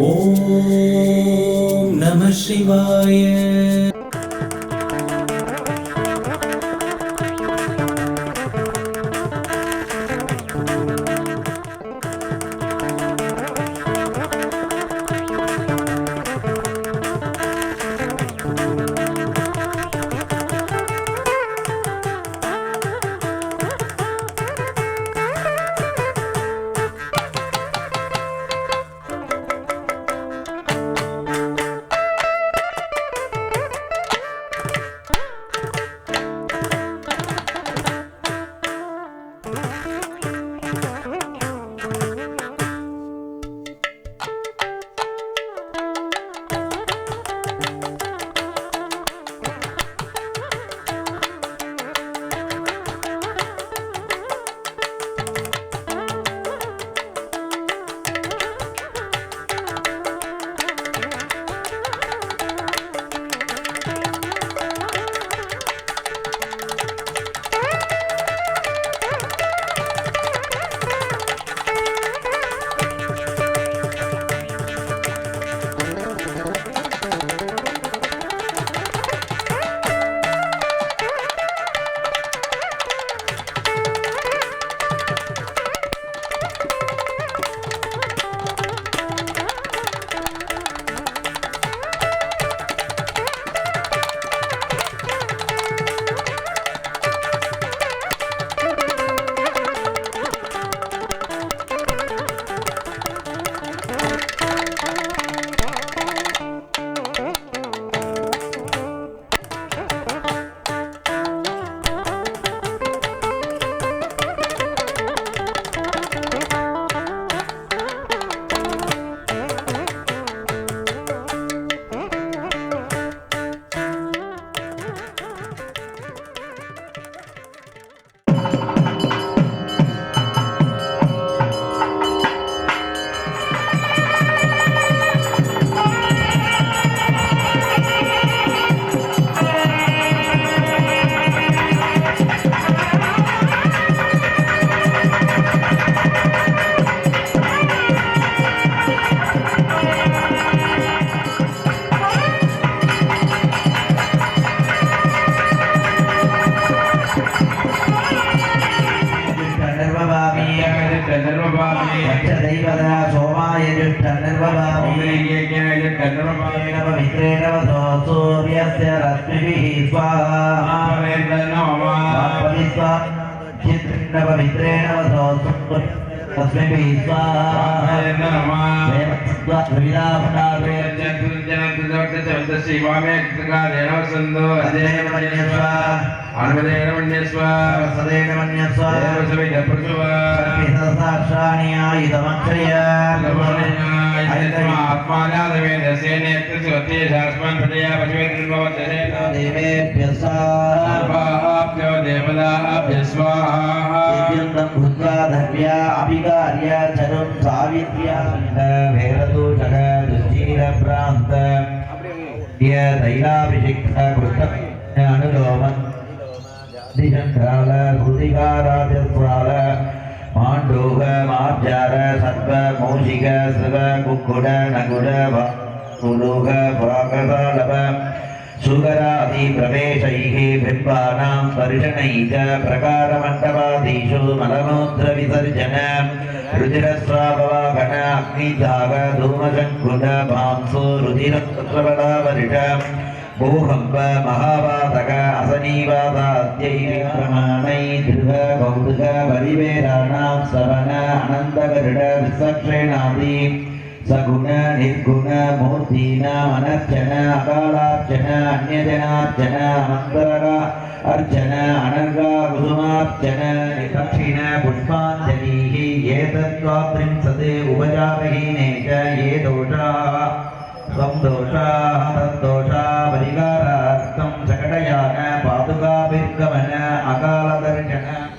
ஓம் நம சிவாய. सुगरादि प्रवेशैः बिम्बानां स्पर्शनैः प्रकारमण्डपादीषु मलमूत्र विसर्जन रुधिरस्राववाहन अग्निजाग धूमशङ्कुल भांसु रुधिरप्रबलावर्ष भूहम्ब महावातक असनीवादाद्यै ध्रुव कौतुक बलिवेराणां सवन अनन्तगरुड विसक्षेणादि सगुण निर्गुण मूर्तीनाम् अनर्चन अकालार्चन अन्यजनार्चन मन्त्र अर्चन अनर्गा कुसुमार्चन दक्षिण पुष्पाञ्जलिः एतद्वात्रिंशते उपचारहीने च ये दोषाः संदोषाः तद्दोषा परिहारार्थं शकटयान पादुकाभिर्गमन अकालदर्शन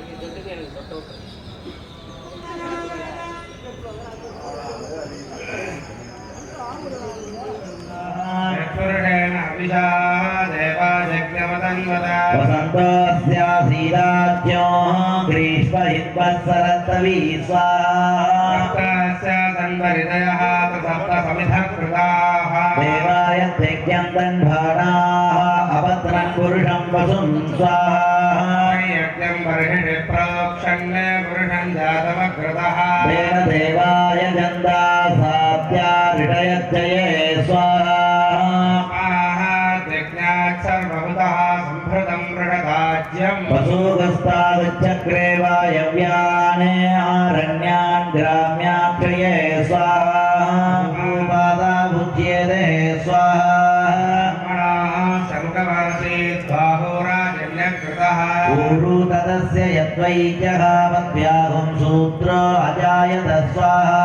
वसन्तस्यासीराज्ञो ग्रीष्महित्वत्सरत्तवी स्वाहा सन्वरिदयः सप्तसमिध यज्ञन्तन्भाणाः अपत्रन् पुरुषं वसुं स्वाहा यज्ञं वर्षिणि प्रोक्षन् पुरुषं जातमकृतः तेन देवाय गन्धा सात्या ऋषयज्जये स्वाहा यज्ञात् सर्वभूतः सम्भृतं वृषदाज्यं वसूगस्तागच्छक्रे वायव्यान् आरण्यान् ग्राम्याक्षये स्वाहा पादाभुज्येते स्वाहा शङ्कवर्षे बाहुराजन्यकृतः ऊरु तदस्य यद्वैद्यः वद्व्याहुं सूत्रो अजायत स्वाहा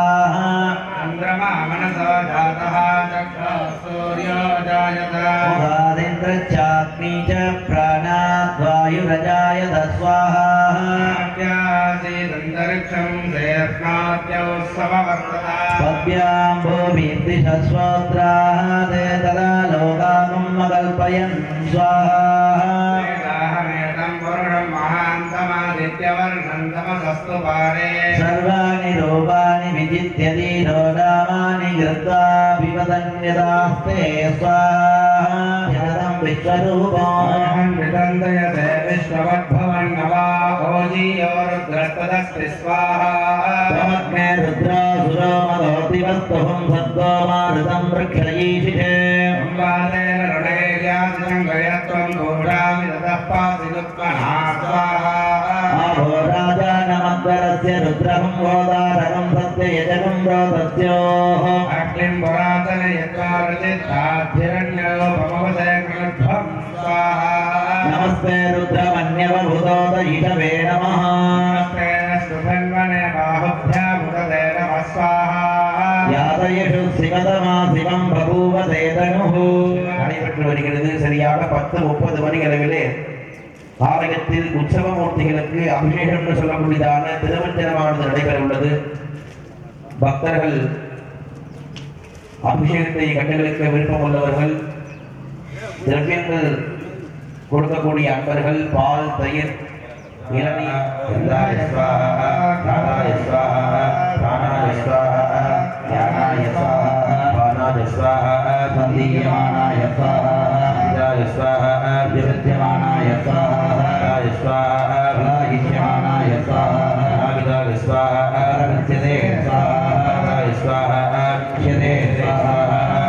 चन्द्रमा मनसो जातः चक्षुः सूर्यो जायत मुखादिन्द्रश्चाग्नि च प्राणाद्वायुरजायत स्वाहा आप्यासीदन्तरिक्षं शेष्णाद्यौ समवर्तता पद्भ्यां भूमिर्दिशस्वोत्राः ते तदा लोकामुमकल्पयन् स्वाहा वेदाहमेतं पुरुषं महान्तमादित्यवर्णं तमसस्तु पारे सर्वाणि रूपाणि विजित्य दीनो नामानि कृत्वा पिबतन्यदास्ते स्वाहा जगतं विश्वरूपम् विदन्तयते विश्ववद्भवन्नवा ओजीयोरुद्रस्तदस्ति स्वाहा त्वमग्ने रुद्रासुरो मदोतिवस्तुहं सद्गो मारुतं वृक्षयीषिषे संवादेन ऋणेर्यासङ्गयत्वं घोषामि ततः पासि दुःखना स्वाहा आभो राजानमद्वरस्य रुद्रहं गोदारकं सत्य यजनं रोदस्योः अग्निं पुरातन यत्त्वारचित्ताद्धिरण्योपमवसे कृध्वं स्वाहा नमस्ते रुद्रमन्यवभूतोदयिषवे नमः नमस्ते सुधन्वने बाहुभ्यामुदते नमः स्वाहा यादयेषु शिवतमा शिवं बभूव சேதனுः நடைபெற்று வருகிறது. சரியாக 10:30 மணி அளவிலே ஆலயத்தில் உற்சவ மூர்த்திகளுக்கு அபிஷேகம் என்று சொல்லக்கூடியதான திருமஞ்சனமானது நடைபெற உள்ளது. பக்தர்கள் அபிஷேகத்தை கண்டுகளிக்க விருப்பம் உள்ளவர்கள் திரவியங்கள் கொடுக்கக்கூடிய அன்பர்கள் பால் தயிர் இளநீர் இந்திராய ஸ்வாஹா தானாய ஸ்வாஹா பிராணாய ஸ்வாஹா ஞானாய ஸ்வாஹா பானாய ஸ்வாஹா சந்தீயமானாய ஸ்வாஹா இந்திராய ஸ்வாஹா விருத்தியமானாய ஸ்வாஹா ஸ்வாஹா பலாயிஷ்யமானாய ஸ்வாஹா நாகிதாய ஸ்வாஹா ரகஸ்யதே ஸ்வாஹா ஸ்வாஹா க்ஷதே ஸ்வாஹா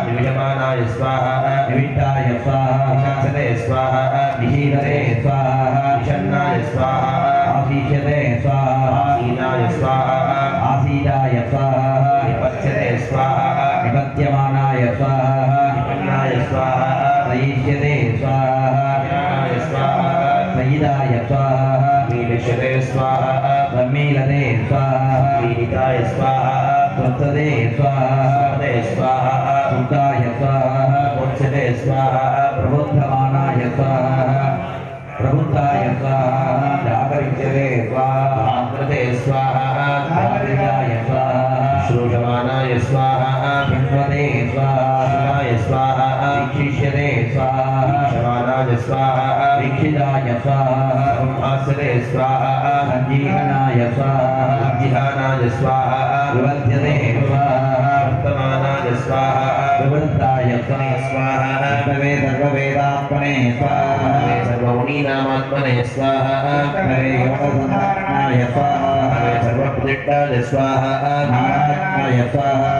நிவிஷமானாய ஸ்வாஹா நிவிட்டாய ஸ்வாஹா விசந்தே ஸ்வாஹா நிஷீதரே ஸ்வாஹா விஷன்னாய ஸ்வாஹா ஆசீஷதே ஸ்வாஹா ஆசீனாய ஸ்வாஹா ஆசீதாய ஸ்வாஹா நிபத்யதே ஸ்வாஹா நிபத்யமானாய ஸ்வாஹா நிபன்னாய ஸ்வாஹா சயிஷ்யதே ஸ்வாஹா ஞானாய ஸ்வாஹா சயிதாய ஸ்வாஹா மீலிஷ்யதே ஸ்வாஹா சம்மீலதே ஸ்வாஹா மீலிதாய ஸ்வாஹா ஸ்வத்ததே ஸ்வாஹா ஸ்வதே ஸ்வாஹா சுத்தாய ஸ்வாஹா மோட்சதே ஸ்வாஹா பிரபுத்தமானாய ஸ்வாஹா प्रबुद्धाय स्वाहा जागरिष्यते स्वाहा आकृते स्वाहा जागरिताय स्वाहा श्रोषमाणाय स्वाहा शृण्वते स्वाहा शिवाय स्वाहा दीक्षिष्यते स्वाहा दीक्षमाणाय स्वाहा दीक्षिताय स्वाहा संहासते स्वाहा सञ्जीवनाय स्वाहा सञ्जिहानाय स्वाहा विवर्ध्यते स्वाहा वर्तमानाय स्वाहा विवृत्ताय स्वाहा सर्ववेदात्मने स्वाहा सर्वमुनीनामात्मने स्वाहा योगसंधारणाय स्वाहा सर्वप्रतिष्ठाय स्वाहा नारायणाय स्वाहा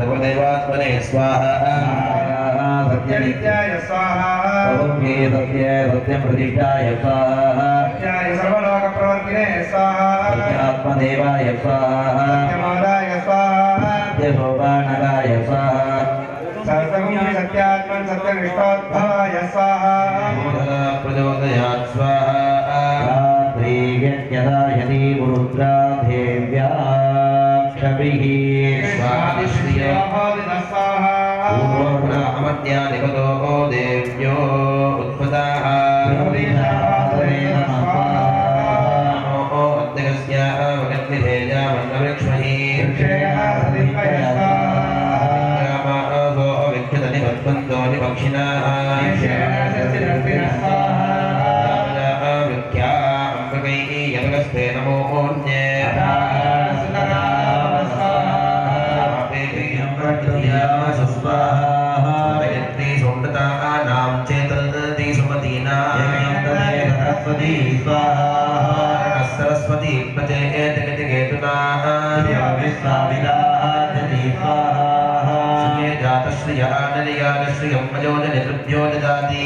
सर्वदेवात्मने स्वाहा सत्यनित्याय स्वाहा ओमे सत्य सत्यं प्रतिष्ठाय स्वाहा नित्याय सर्वलोकप्रवर्तिने स्वाहा आत्मदेवाय स्वाहा सत्यमादाय स्वाहा सत्यशोभानगाय स्वाहा सर्वगुण्य सत्यात्मन् सत्यनिष्ठोद्भवाय स्वाहा प्रचोदयात् स्वाहा रात्रिव्यत्यदा यदि रुद्रा देव्याक्षभिः स्वादिश्रिया पूर्वब्राह्मण्यादिपदो देव्यो उत्पदाः नमो अद्यस्याः वगन्निधेयामन्नवृक्ष्महि विख्यतनिपत्पन्तो निपक्षिणाः विख्या अम्बकैः यदगस्ते नमोऽन्ये स्वाहा यजमानानां चेतन्ति सुमतीनां सरस्वती स्वाहा सरस्वती प्रचेतकेतुना विश्वामिनादि स्वाहा श्रिये जातश्रिय आनर्यागश्रियं वजोजनितृभ्यो ददाति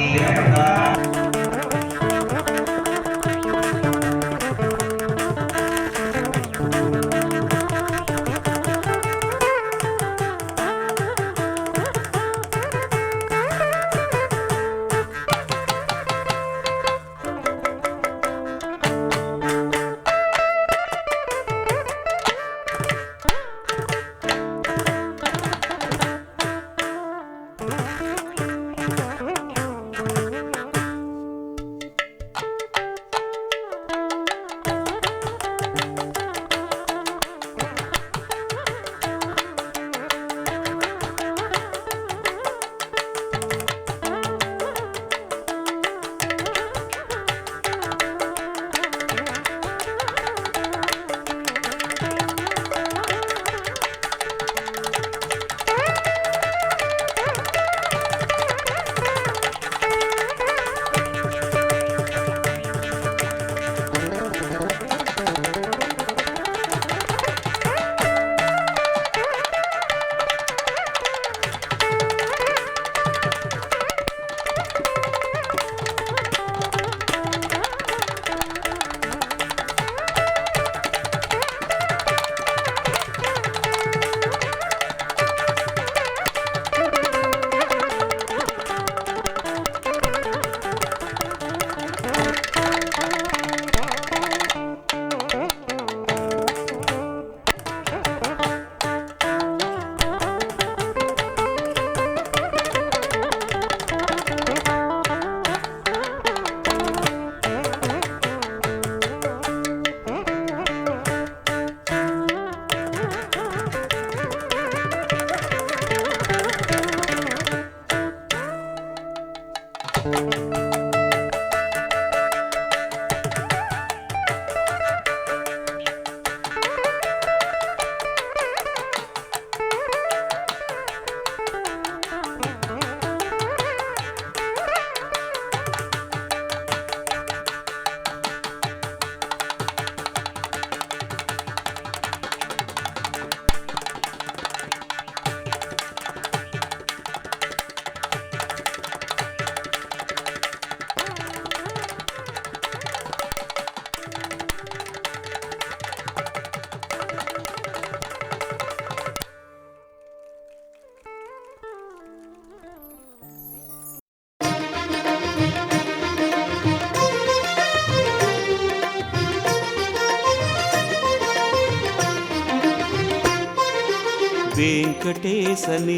வெங்கடேசனே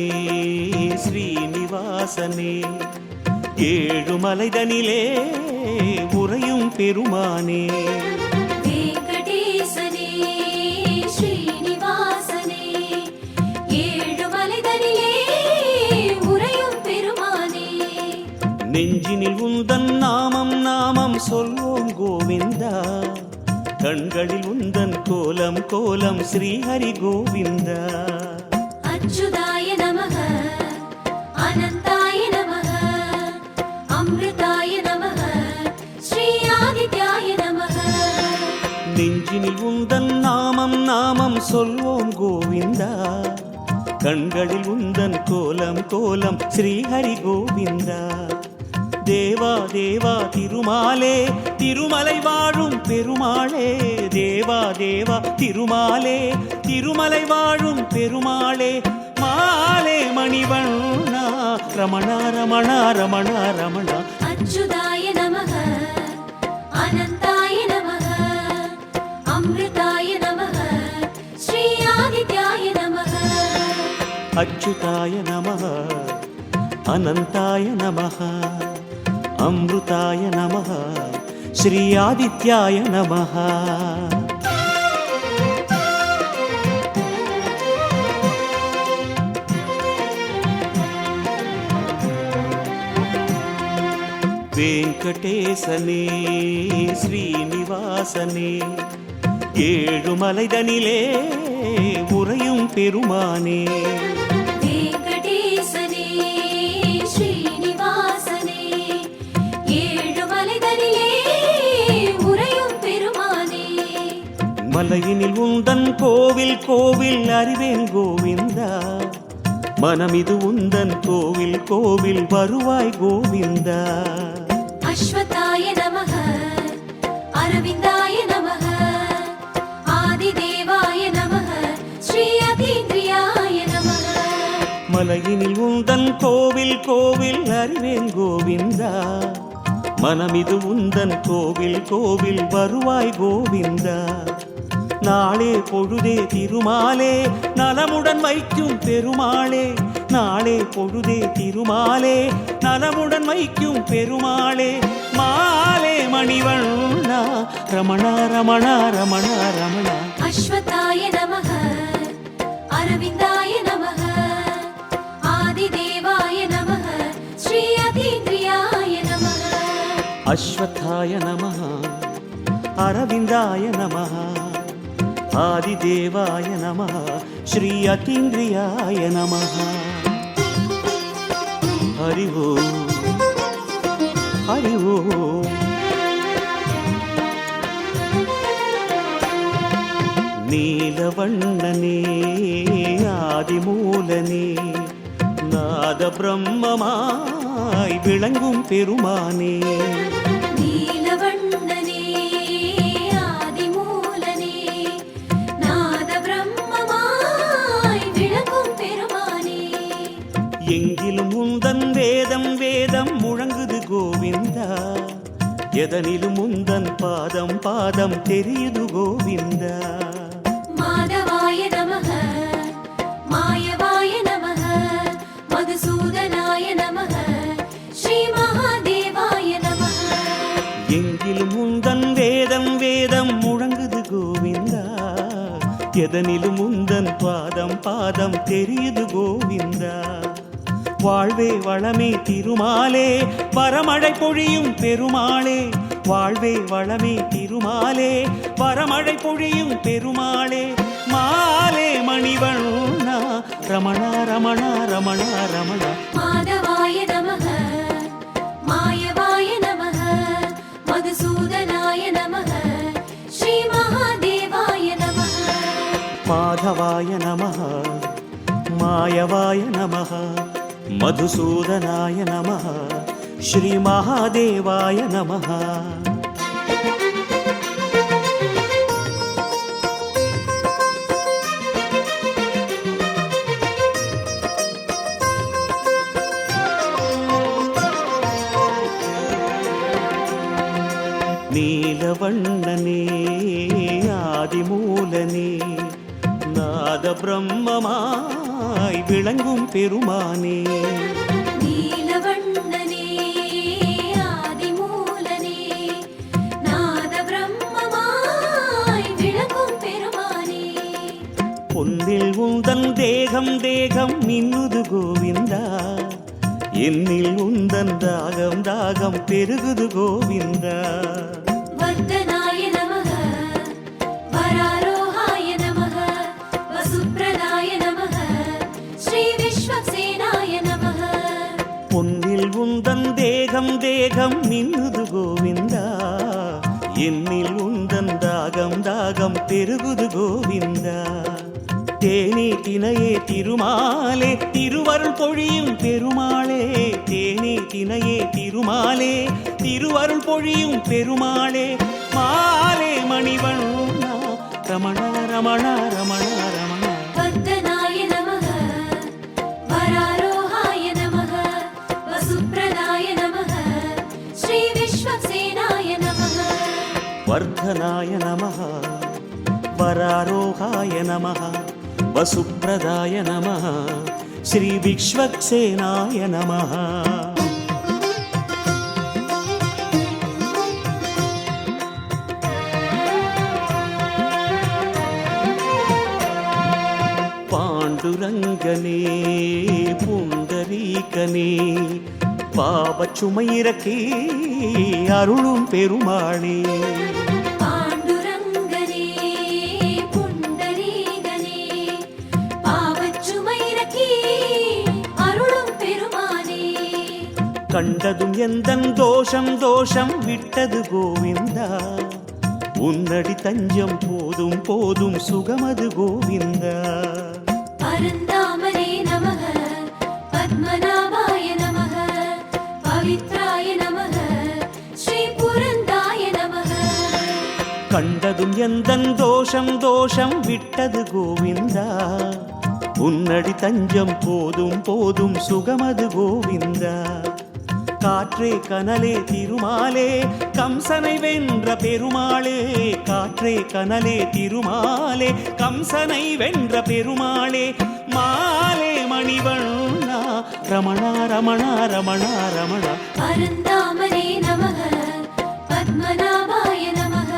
ஸ்ரீனிவாசனே ஏழுமலைதனிலே உறையும் பெருமானே வெங்கடேசனே ஸ்ரீனிவாசனே ஏழுமலைதனிலே உறையும் பெருமானே நெஞ்சினில் உந்தன் நாமம் நாமம் சொல்வோம் கோவிந்தா கண்களில் உந்தன் கோலம் கோலம் ஸ்ரீஹரி கோவிந்தா அச்சுதாய நமக அனந்தாய நமக அமிர்தாய நமக ஸ்ரீ ஆதித்யாய நமக நெஞ்சினில் உந்தன் நாமம் நாமம் சொல்வோம் கோவிந்தா கண்களில் உந்தன் கோலம் கோலம் ஸ்ரீஹரி கோவிந்தா தேவா தேவா திருமாலே திருமலை வாழும் பெருமாளே தேவா தேவா திருமாலே திருமலை வாழும் பெருமாளே மாலே மணிவண்ணா ரமணா ரமணா ரமணா ரமணா அச்சுதாய நமக அனந்தாய நமக அமிர்தாய நமக ஸ்ரீ ஆதித்யாய நமக அச்சுதாய நமः அனந்தாய நமः அம்ருதாய நமः ஸ்ரீ ஆதித்யாய நமः வெங்கடேசனே ஸ்ரீனிவாசனே ஏழுமலைதனிலே உறையும் பெருமானே வெங்கடேசனே ஸ்ரீனிவாசனே மலையினில் உந்தன் கோவில் கோவில் அறிவேன் கோவிந்தா, மனமிது உந்தன் கோவில் கோவில் வருவாய் கோவிந்தா. அஸ்வத்தாய நமः அரவிந்தாய நமः ஆதிதேவாய நமः ஸ்ரீ அதீந்திரியாய நமः. மலையினில் உந்தன் கோவில் கோவில் அறிவேன் கோவிந்தா, மனமிது உந்தன் கோவில் கோவில் வருவாய் கோவிந்தா. நாளே பொழுதே திருமாலே நலமுடன் வைக்கும் பெருமாளே, நாளே பொழுதே திருமாலே நலமுடன் வைக்கும் பெருமாளே. மாலே மணிவண்ணா ரமணா ரமணா ரமணா ரமணா. அஸ்வத்தாய நமः அரவிந்தாய நமः ஆதிதேவாய நமः ஸ்ரீ அதீந்திரியாய நமः. அஸ்வத்தாய நமः அரவிந்தாய நமः ஆதிதேவாய நமः ஸ்ரீ அதீந்திரியாய நமः. ஹரி ஓம் ஹரி ஓம். நீலவண்ணனே ஆதிமூலனே நாத பிரம்மமாய் விளங்கும் பெருமானே. நீலவண்ணனே ஆதிமூலனே நாத பிரம்மமாய் விளங்கும் பெருமானே. எங்கிலும் உந்தன் வேதம் வேதம் முழங்குது கோவிந்தா, எதனிலும் உந்தன் பாதம் பாதம் தெரியுது கோவிந்தா. மாதவாய நமः மாயவாய நமः மதுசூதனாய நமः ஸ்ரீ மகாதேவாய நமः. எங்கிலும் உந்தன் வேதம் வேதம் முழங்குது கோவிந்தா, எதனிலும் உந்தன் பாதம் பாதம் தெரியுது கோவிந்தா. வாழ்வே வளமே திருமாலே வரமழை பொழியும் பெருமாளே, வாழ்வே வளமே திருமாலே வரமழை பொழியும் பெருமாளே. மாலே மணிவண்ணா ரமணா ரமணா ரமணா ரமணா. மாதவாய நமः மாயவாய நமः மதுசூதனாய நமः ஸ்ரீ மகாதேவாய நமः. மாதவாய நமः மாயவாய நமः மதுசூதனாய நமः ஸ்ரீ மகாதேவாய நமः. நீலவண்ணனே ஆதிமூலனே நாத பிரம்மமாய் விளங்கும் பெருமானே. நீலவண்ணனே ஆதிமூலனே நாத பிரம்மமாய் விளங்கும் பெருமானே. பொன்னில் உந்தன் தேகம் தேகம் மின்னுது கோவிந்தா, என்னில் உந்தன் தாகம் தாகம் பெருகுது கோவிந்தா. வர்தனாய நமः வராரோஹாய நமः வசுப்ரதாய நமः ஸ்ரீ விஸ்வக்சேனாய நமः. பொன்னில் உந்தன் தேகம் தேகம் மின்னுது கோவிந்தா, என்னில் உந்தன் தாகம் தாகம் பெருகுது கோவிந்தா. தேனே தினையே திருமாலே திருவருள் பொழியும் பெருமாளே, தேனே தினையே திருமாலே திருவருள் பொழியும் பெருமாளே. மாலே மணிவண்ணா ரமணா ரமணா ரமணா ரமணா. வர்தனாய நமः வராரோஹாய நமः வசுப்ரதாய நமः ஸ்ரீ விஸ்வக்சேனாய நமः. வர்தனாய நமः வராரோகாய நமः வசுப்ரதாய நமः ஸ்ரீ விஸ்வக்சேனாய நமः. பாண்டுரங்கனே புண்டரீகனே பாவச்சுமையிறக்கே அருளும் பெருமாளே. பாண்டுரங்கனே புண்டரீகனே பாவச்சுமையிறக்கி அருளும் பெருமானே. கண்டதும் எந்தன் தோஷம் தோஷம் விட்டது கோவிந்தா, உன்னடி தஞ்சம் போய் போதும் போதும் சுகமது கோவிந்தா. பரந்தாமனே நமः பத்மநாபாய நமः பவித்ராய நமः ஸ்ரீ புரந்தாய நமः. கண்டதும் எந்தன் தோஷம் தோஷம் விட்டது கோவிந்தா. உன்னடி தஞ்சம் போதும் போதும் சுகமது கோவிந்தா. காற்றே கனலே திருமாலே கம்சனை வென்ற பெருமாளே. காற்றே கனலே திருமாலே கம்சனை வென்ற பெருமாளே. மாலே மணிவண்ணா ரமணா ரமணா ரமணா ரமணா. பரந்தாமனே நமः பத்மநாபாய நமः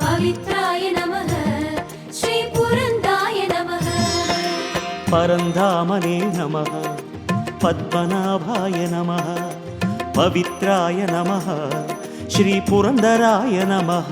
பவித்ராய நமः ஸ்ரீ புரந்தாய நமः. பரந்தாமனே நமः பத்மநாபாய நமः பவித்ராய நமः ஸ்ரீ புரந்தராய நமः.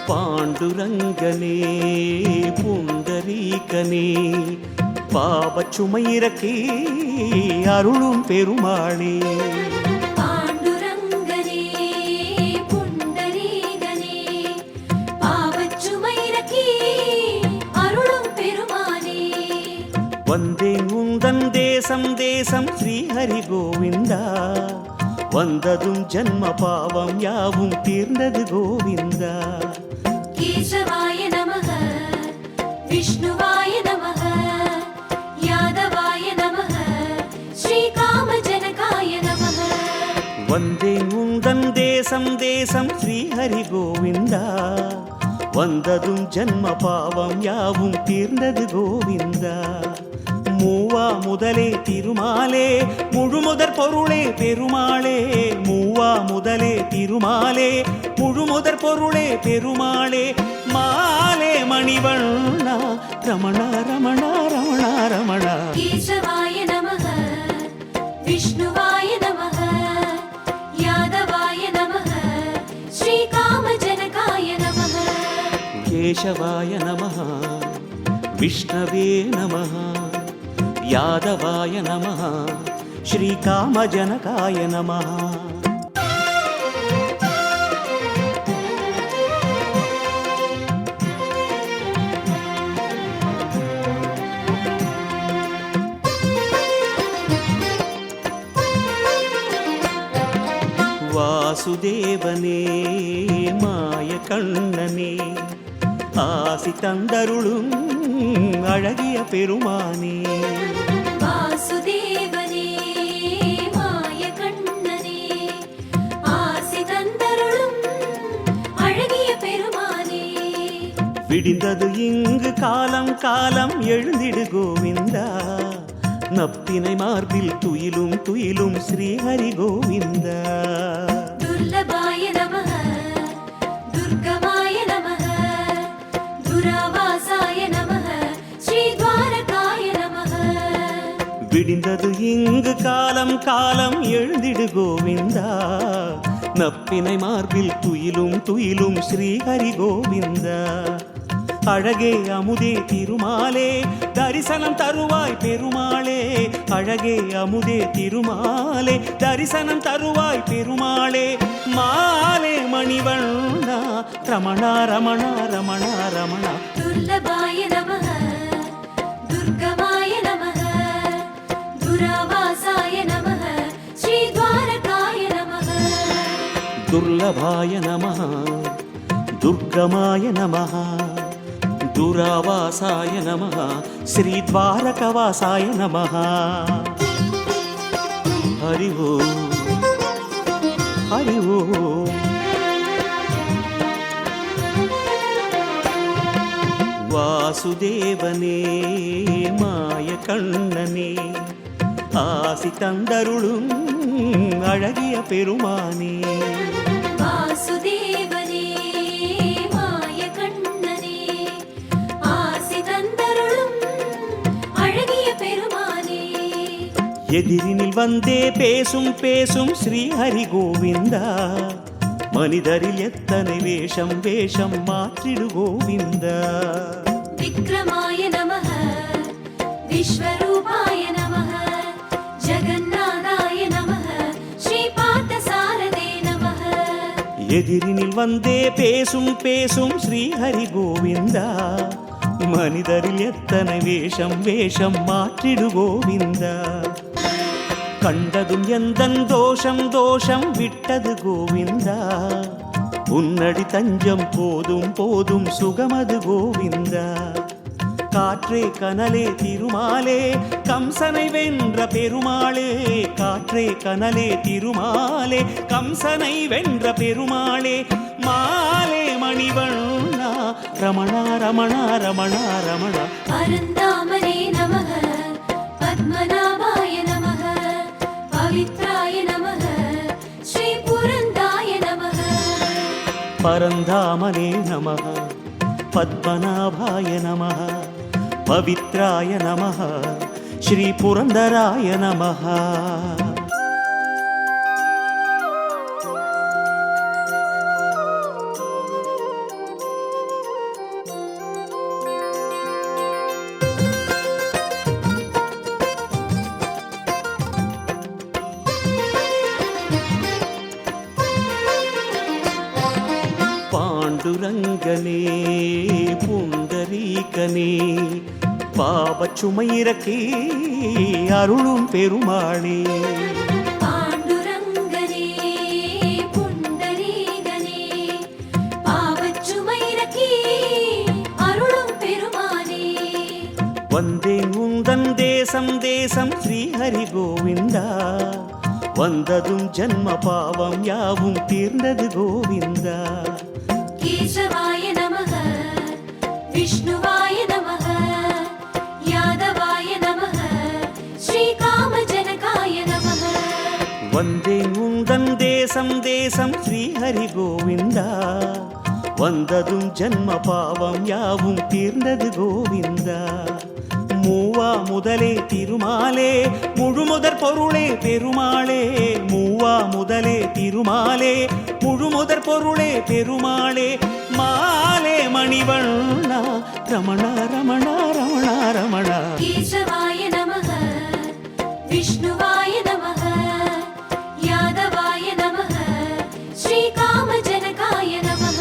பாண்டுரங்கனே புண்டரீகனே பாவச்சுமையிறக்கி அருளும் பெருமாளே. பாண்டுரங்கனே புண்டரீகனே பாவச்சுமையிறக்கி அருளும் பெருமானே. வந்தேன் உந்தன் தேசம் தேசம் ஸ்ரீஹரி கோவிந்தா. வந்ததும் ஜன்ம பாவம் யாவும் தீர்ந்தது கோவிந்தா. கேசவாய நமः விஷ்ணுவாய நமः யாதவாய நமः ஸ்ரீகாமஜனகாய நமः. வந்தேன் உந்தன் தேசம் தேசம் ஸ்ரீஹரி கோவிந்தா. வந்ததும் ஜன்ம பாவம் யாவும் தீர்ந்தது கோவிந்தா. மூவா முதலே திருமாலே முழுமுதற் பொருளே பெருமாளே. மூவா முதலே திருமாலே முழுமுதற் பொருளே பெருமாளே. மாலே மணிவண்ணா ரமணா ரமணா ரமணா ரமணா. கேசவாய நமः விஷ்ணுவாய நமः யாதவாய நமः ஸ்ரீகாமஜனகாய நமः. கேசவாய நமः விஷ்ணவே நமः யாதவாய நமः ஸ்ரீகாமஜனகாய நமः. வாசுதேவனே மாய கண்ணனே ஆசி தந்தருளும் அழகிய பெருமானே. வாசுதேவனே மாய கண்ணனே ஆசி தந்தருளும் அழகிய பெருமானே. விடிந்தது இங்கு காலம் காலம் எழுந்திடு கோவிந்தா. நப்பினை மார்பில் துயிலும் துயிலும் ஸ்ரீஹரி கோவிந்தா. துர்லபாய நமः துர்கமாய நமः துராவாசாய நமः ஸ்ரீத்வாரகாய நமः. விடிந்தது இங்கு காலம் காலம் எழுந்திடு கோவிந்தா. நப்பினை மார்பில் துயிலும் துயிலும் ஸ்ரீஹரி கோவிந்தா. அழகே அமுதே திருமாலே தரிசனம் தருவாய் பெருமாளே. அழகே அமுதே திருமாலே தரிசனம் தருவாய் பெருமாளே. மாலே மணிவண்ணா ரமணா ரமணா ரமணா ரமணா. துர்லபாய நமः துர்கமாய நமः துராவாசாய நமः ஸ்ரீத்வாரகாய நமः. துர்லபாய நமः துர்கமாய நமः துராவாசாய நமः ஸ்ரீத்வாரகவாசாய நமः. ஹரி ஓம் ஹரி ஓம். வாசுதேவனே மாய கண்ணனே ஆசி தந்தருளும் அழகிய பெருமானே. வாசுதேவனே மாய கண்ணனே ஆசி தந்தருளும் அழகிய பெருமானே. எதிரினில் வந்தே பேசும் பேசும் ஸ்ரீஹரி கோவிந்தா, மனிதரில் எத்தனை வேஷம் வேஷம் மாற்றிடு கோவிந்தா. விக்ரமாய நமஹ, விஸ்வரூபாய நமஹ, ஜகந்நாதாய நமஹ, ஸ்ரீ பார்த்தசாரதே நமஹ. எதிரினில் வந்தே பேசும் பேசும் ஸ்ரீஹரி கோவிந்தா, மனிதரில் எத்தனை வேஷம் வேஷம் மாற்றிடு கோவிந்தா. கண்டதும் எந்தன் தோஷம் தோஷம் விட்டது கோவிந்தா, உன்னடி தஞ்சம் போதும் போதும் சுகமது கோவிந்தா. காற்றே கனலே திருமாலே கம்சனை வென்ற பெருமாளே, காற்றே கனலே திருமாலே கம்சனை வென்ற பெருமாளே. மாலே மணிவண்ணா ரமணா ரமணா ரமணா ரமணா. பரந்தாமனே நமஹ, பத்மநாபாய நமஹ, பவித்ராய நமஹ, ஸ்ரீ புரந்தாய நமஹ. பரந்தாமனே நமः, பத்மநாபாய நமः, பவித்ராய நமः, ஸ்ரீ புரந்தராய நமः. பாண்டுரங்கனே புண்டரீகனே, பாவச்சுமையிறக்கி அருளும் பெருமாளே. பாண்டுரங்கனே புண்டரீகனே, பாவச்சுமையிறக்கி அருளும் பெருமானே. வந்தேன் உந்தன் தேசம் தேசம் ஸ்ரீஹரி கோவிந்தா, வந்ததும் ஜன்ம பாவம் யாவும் தீர்ந்தது கோவிந்தா. கேசவாய நமஹ, விஷ்ணுவாய நமஹ, யாதவாய நமஹ, ஸ்ரீ காமஜனகாய நமஹ. வந்தேன் உந்தன் தேசம் தேசம் ஸ்ரீஹரி கோவிந்தா, வந்ததும் ஜன்ம பாவம் யாவும் தீர்ந்தது கோவிந்தா. மூவா முதலே திருமாலே முழுமுதற் பொருளே பெருமாளே, மூவா முதலே திருமாலே முழுமுதற் பொருளே பெருமாளே. மாலே மணிவண்ணா ரமணா ரமணா ரமணா ரமணா. கேசவாய நமஹ, விஷ்ணுவாய நமஹ, யாதவாய நமஹ, ஸ்ரீ காமஜனகாய நமஹ.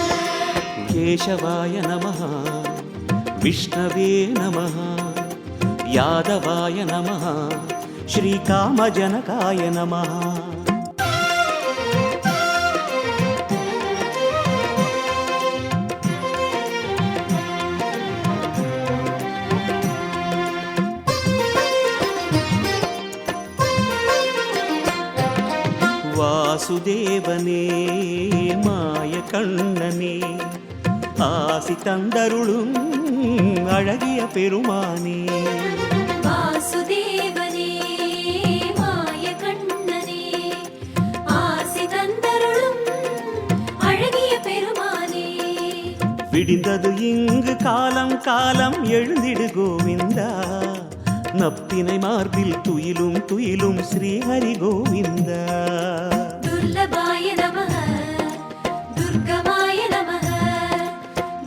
கேசவாய நமः, விஷ்ணவே நமः, யாதவாய நமः, ஸ்ரீ காமஜனகாய நமः. வாசுதேவனே மாய கண்ணனே, ஆசி தந்தருளும் அழகிய பெருமானே. வாசுதேவனே மாய கண்ணனே, ஆசி தந்தருளும் அழகிய பெருமானே. விடிந்தது இங்கு காலம் காலம் எழுந்திடு கோவிந்தா, நப்பினை மார்பில் துயிலும் துயிலும் ஸ்ரீஹரி கோவிந்தா. துர்லபாய நமஹ, துர்கமாய நமஹ,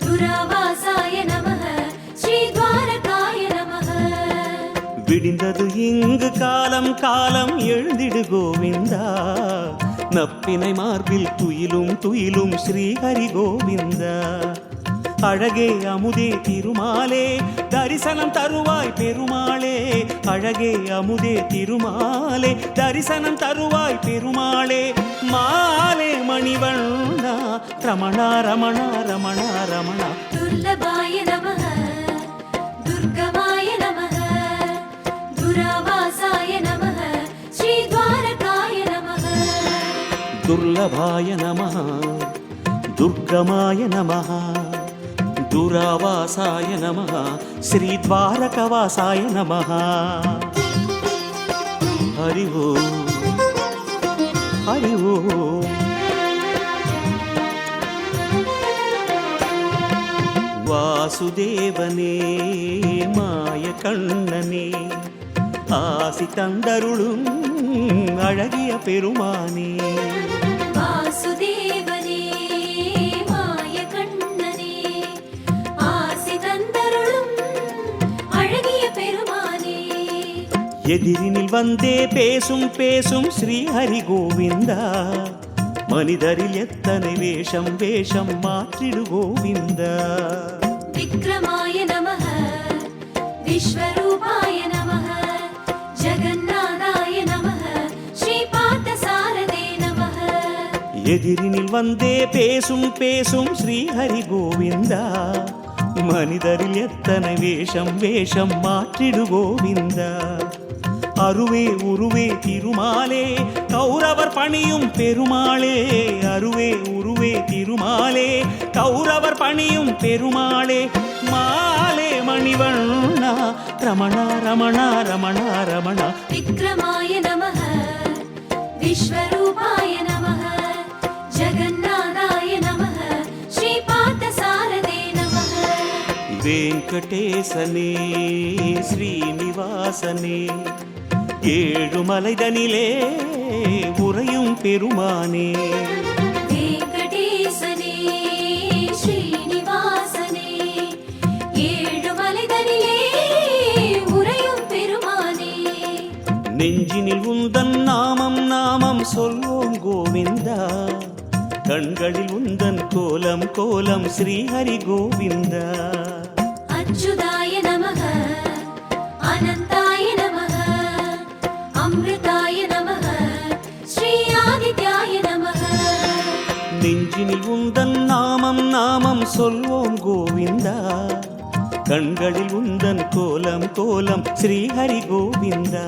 துராவாசாய நமஹ, ஸ்ரீ துவாரகாய நமஹ. விடிந்தது இங்கு காலம் காலம் எழுந்திடு கோவிந்தா, நப்பினை மார்பில் துயிலும் துயிலும் ஸ்ரீஹரி கோவிந்தா. அழகே அமுதே திருமாலே தரிசனம் தருவாய் பெருமாளே, அழகே அமுதே திருமாலே தரிசனம் தருவாய் பெருமாளே. மாலே மணிவண்ணா ரமணா ரமணா ரமணா ரமணா. துர்லபாய நமஹ, துர்கமாய நமஹ, துராவாசாய நமஹ, ஸ்ரீ துவாரகாய நமஹ. துர்லபாய நமः, துர்கமாய நமः, துராவாசாய நமः, ஸ்ரீ துவாரகவாசாய நமः. ஹரி ஓம் ஹரி ஓம். வாசுதேவனே மாய கண்ணனே, ஆசி தந்தருளும் அழகிய பெருமானே. வாசுதேவனே மாய கண்ணனே ஆசி தந்தருளும் அழகிய பெருமானே. எதிரினில் வந்தே பேசும் பேசும் ஸ்ரீ ஹரி கோவிந்தா, மனிதரில் எத்தனை வேஷம் வேஷம் மாற்றிடு கோவிந்தா. விக்ரமாய நமஹ விஸ்வரூபாய நமஹ ஜகந்நாதாய நமஹ ஸ்ரீ பார்த்தசாரதே நமஹ. எதிரினில் வந்தே பேசும் பேசும் ஸ்ரீ ஹரி கோவிந்தா, மனிதரில் எத்தனை வேஷம் வேஷம் மாற்றிடு கோவிந்தா. அருவே உருவே திருமாலே கௌரவர் பணியும் பெருமாளே, அருவே உருவே திருமாலே கௌரவர் பணியும் பெருமாளே. மாலே மணிவண்ணா ரமணா ரமணா ரமணா ரமணா. விக்ரமாய நமஹ விஸ்வரூபாய நமஹ ஜகந்நாதாய நமஹ ஸ்ரீ பார்த்தசாரதே நமஹ. வெங்கடேசனே ஸ்ரீனிவாசனே ஏழுமலைதனிலே உறையும் பெருமானே. வெங்கடேசனே ஸ்ரீனிவாசனே ஏழுமலைதனிலே உறையும் பெருமானே. நெஞ்சினில் உந்தன் நாமம் நாமம் சொல்வோம் கோவிந்தா, கண்களில் உந்தன் கோலம் கோலம் ஸ்ரீஹரி கோவிந்தா. அச்சுதாய நமஹ அனந்தாய நமஹ அம்ருதாய நமஹ ஸ்ரீ ஆதித்யாய நமஹ. நெஞ்சினில் உந்தன் நாமம் நாமம் சொல்வோம் கோவிந்தா, கண்களில் உந்தன் கோலம் கோலம் ஸ்ரீஹரி கோவிந்தா.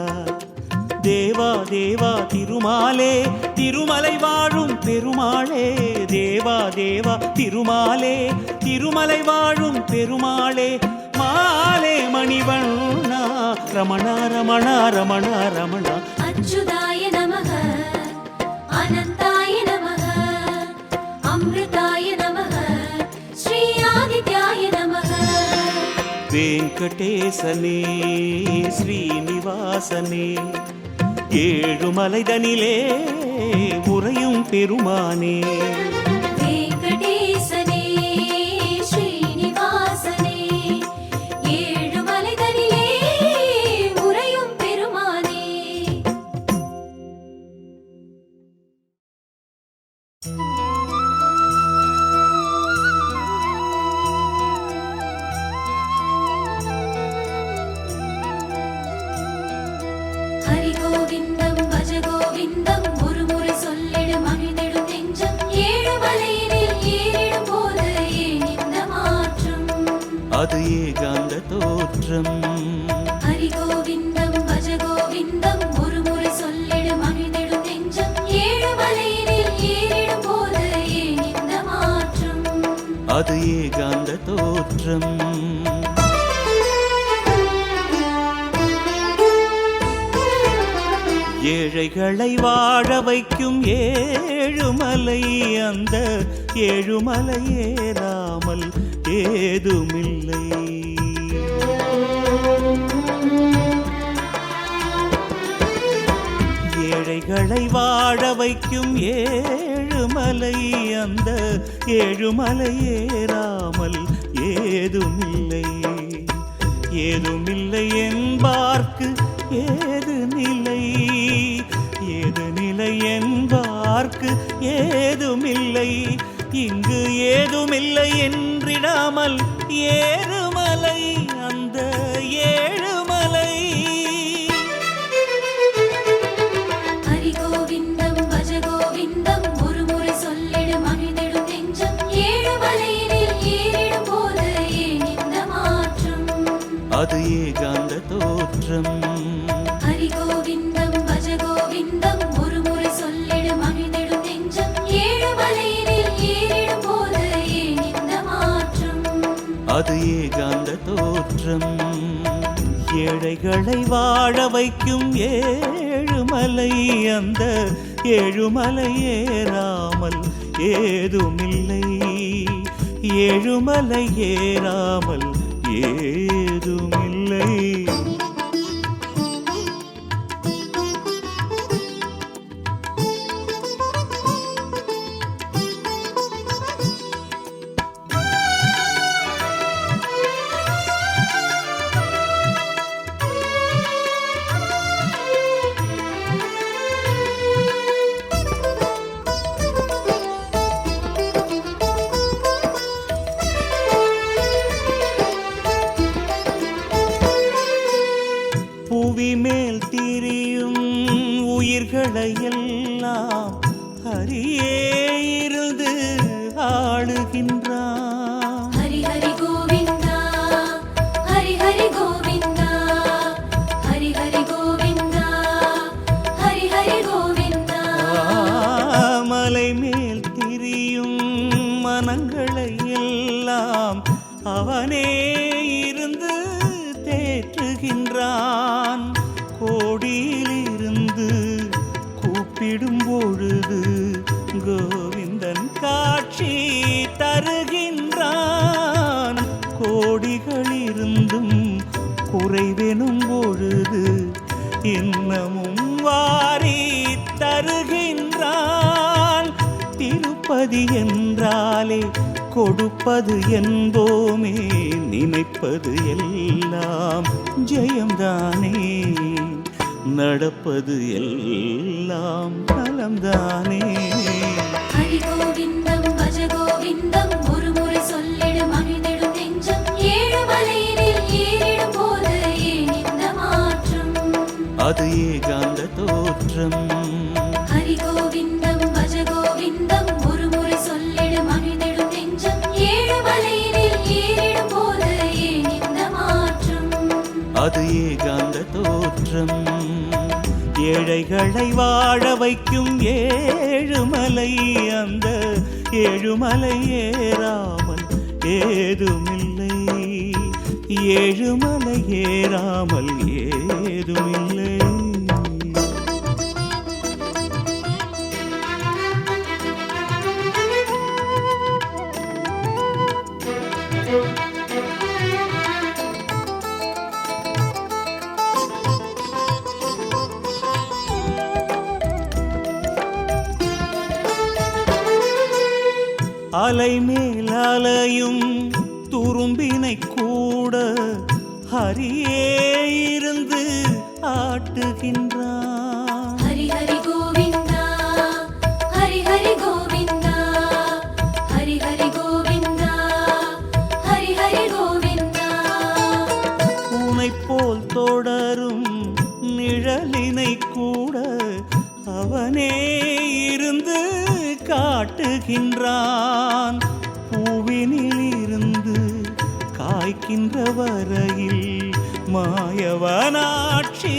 தேவா தேவா திருமாலே திருமலை வாழும் பெருமாளே, தேவா தேவா திருமாலே திருமலை வாழும் பெருமாளே. மாலே மணிவண்ணா ரமணா ரமணா ரமணா ரமணா. அச்சுதாய நமஹ அனந்தாய நமஹ அம்ருதாய நமஹ ஸ்ரீ ஆதித்யாய நமஹ. வெங்கடேசனே ஸ்ரீனிவாசனே ஏழுமலைதனிலே உறையும் பெருமானே. வெங்கடேசனே ஸ்ரீனிவாசனே ஏழுமலைதனிலே உறையும் பெருமானே. ஹரி கோவிந்தம் பஜ கோவிந்தம் ஒரு முறை சொல்லிடும் அமிழ்ந்திடும் நெஞ்சம். ஏழுமலையினில் ஏறிடும் போது ஏன் இந்த மாற்றம்? அது ஏகாந்த தோற்றம். ஹரி கோவிந்தம் பஜ கோவிந்தம் ஒரு முறை சொல்லிடும் அமிழ்ந்திடும் நெஞ்சம். ஏழுமலையினில் ஏறிடும் போது ஏன் இந்த மாற்றம்? அது ஏகாந்த தோற்றம். ஏழைகளை வாழ வைக்கும் ஏழுமலை, அந்த ஏழுமலை ஏறாமல் ஏதுமில்லை. ஏழைகளை வாழ வைக்கும் ஏழுமலை, அந்த ஏழுமலை ஏறாமல் ஏதுமில்லை. ஏதுமில்லை என்பார்க்கு ஏது நிலை, ஏது நிலை என்பார்க்கு ஏதுமில்லை. இங்கு ஏதுமில்லை என்றிடாமல் ஏறுமலை, அந்த ஏழுமலை. ஹரி கோவிந்தம் பஜ கோவிந்தம் ஒரு முறை சொல்லிடும் அமிழ்ந்திடும் நெஞ்சம். ஏழுமலையினில் ஏறிடும் போது ஏன் இந்த மாற்றம்? அது ஏகாந்த தோற்றம். ஹரி கோவிந்தம் பஜ கோவிந்தம் ஒரு முறை சொல்லிடும் அமிழ்ந்திடும் நெஞ்சம். ஏழுமலையினில் ஏறிடும் போது ஏன் இந்த மாற்றம்? அது ஏகாந்த தோற்றம். ஏழைகளை வாழ வைக்கும் ஏழுமலை, அந்த ஏழுமலை ஏறாமல் ஏதுமில்லை. ஏழுமலை ஏறாமல் ஏதுமில்லை. குறைவெனும் பொழுது இன்னமும் வாரி தருகின்றான். திருப்பதி என்றாலே கொடுப்பது என்போமே, நினைப்பது எல்லாம் ஜெயம்தானே, நடப்பது எல்லாம் நலம்தானே. ஹரி கோவிந்தம் பஜ கோவிந்தம் ஒரு முறை சொல்லிடும் அமிழ்ந்திடும் நெஞ்சம். ஏழு மலையினில் ஏறிடும் போது ஏன் இந்த மாற்றம்? அது ஏகாந்த தோற்றம். ஹரி கோவிந்தம் பஜ கோவிந்தம் ஒரு முறை சொல்லிடும் அமிழ்ந்திடும் நெஞ்சம். ஏழு மலையினில் ஏறிடும் போது ஏன் இந்த மாற்றம்? அது ஏகாந்த தோற்றம். ஏழைகளை வாழ வைக்கும் ஏழுமலை, அந்த ஏழுமலை ஏறாமல் ஏதுமில்லை, ஏழுமலை ஏறாமல் ஏதுமில்லை. அலை மேல் அலையும் துரும்பினை கூட ஹரியே இருந்து ஆட்டுகின்றான். ஹரி ஹரி கோவிந்தா ஹரி ஹரி கோவிந்தா ஹரி ஹரி கோவிந்தா ஹரி ஹரி கோவிந்தா. உனை போல் தொடரும் நிழலினை கூட அவனே இருந்து காட்டுகின்றான். பூவினில் இருந்து காய்க்கின்ற வரையில் மாயவனாட்சி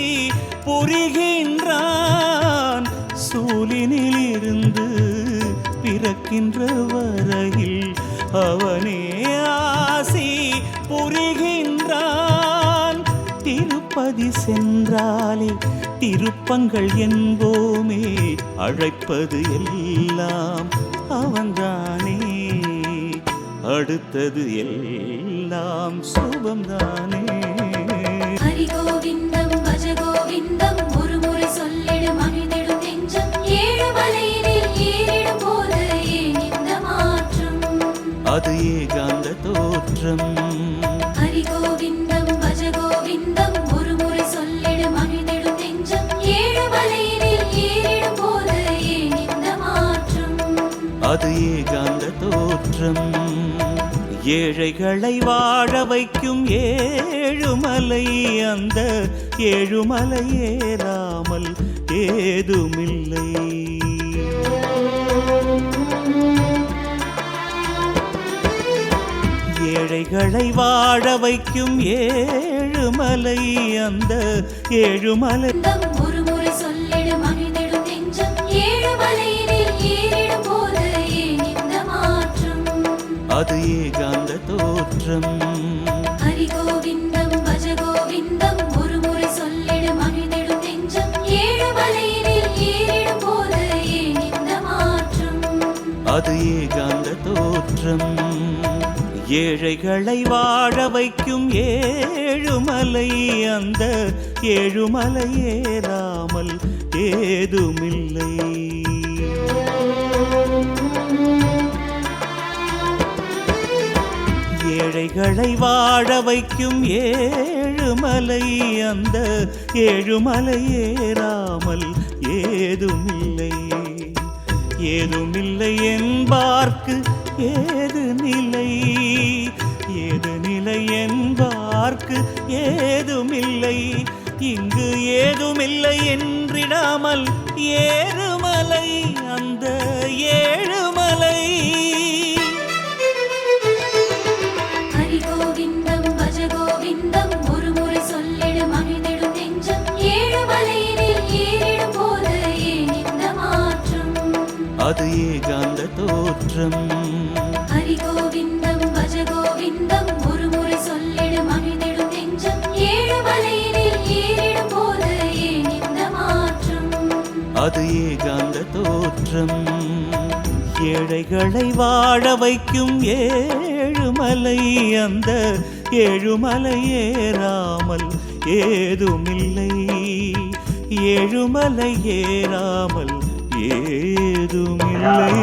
புரிகின்றான். சூலினில் இருந்து பிறக்கின்ற வரையில் அவனே ஆசி புரிகின்றான். திருப்பதி சென்றாலே திருப்பங்கள் என்போமே, அழைப்பது எல்லாம் அவன்தானே, அடுத்தது எல்லாம் சுபம்தானே. ஹரி கோவிந்தம் பஜ கோவிந்தம் ஒரு முறை சொல்லிடும் அமிழ்ந்திடும் நெஞ்சம். ஏழு மலையினில் ஏறிடும் போது ஏன் இந்த மாற்றம்? அது ஏகாந்த தோற்றம். ஹரி கோவிந்தம் பஜ கோவிந்தம் ஒரு முறை சொல்லிடும் அமிழ்ந்திடும் நெஞ்சம். ஏழு மலையினில் ஏறிடும் போது ஏன் இந்த மாற்றம்? அது ஏகாந்த தோற்றம். ஏழைகளை வாழ வைக்கும் ஏழுமலை, அந்த ஏழுமலை ஏறாமல் ஏதுமில்லை. ஏழைகளை வாழ வைக்கும் ஏழுமலை, அந்த ஏழுமலை ஒரு முறை சொல்லிடும் அமிழ்ந்திடும் நெஞ்சம். ஏழு மலையினில் ஏறிடும் போது ஏன் இந்த மாற்றம்? அது ஏகாந்த தோற்றம். ஹரி கோவிந்தம் பஜ கோவிந்தம் ஒரு முறை சொல்லிடும் அமிழ்ந்திடும் நெஞ்சம். ஏழு மலையினில் ஏறிடும் போது ஏன் இந்த மாற்றம்? அது ஏகாந்த தோற்றம். ஏழைகளை வாழ வைக்கும் ஏழுமலை, அந்த ஏழுமலை ஏறாமல் ஏதுமில்லை. ஏழைகளை வாழ வைக்கும் ஏழுமலை, அந்த ஏழுமலை ஏறாமல் ஏதுமில்லை. ஏதுமில்லை என்பார்க்கு ஏது நிலை, ஏது நிலை என்பார்க்கு ஏதுமில்லை. இங்கு ஏதுமில்லை என்றிடாமல் ஏறுமலை, அந்த ஏழுமலை. ஹரி கோவிந்தம் பஜ கோவிந்தம் ஒரு முறை சொல்லிடும் அமிழ்ந்திடும் நெஞ்சம். ஏழு மலையினில் ஏறிடும் போது ஏன் இந்த மாற்றம்? அது ஏகாந்த தோற்றம். ஹரி கோவிந்தம் பஜ கோவிந்தம் ஒரு முறை சொல்லிடும் அமிழ்ந்திடும் நெஞ்சம். ஏழு மலையினில் ஏறிடும் போது ஏன் இந்த மாற்றம்? அது ஏகாந்த தோற்றம். ஏழைகளை வாழ வைக்கும் ஏழுமலை, அந்த ஏழுமலை ஏறாமல் ஏதுமில்லை, ஏழுமலை ஏறாமல் ஏதுமில்லை.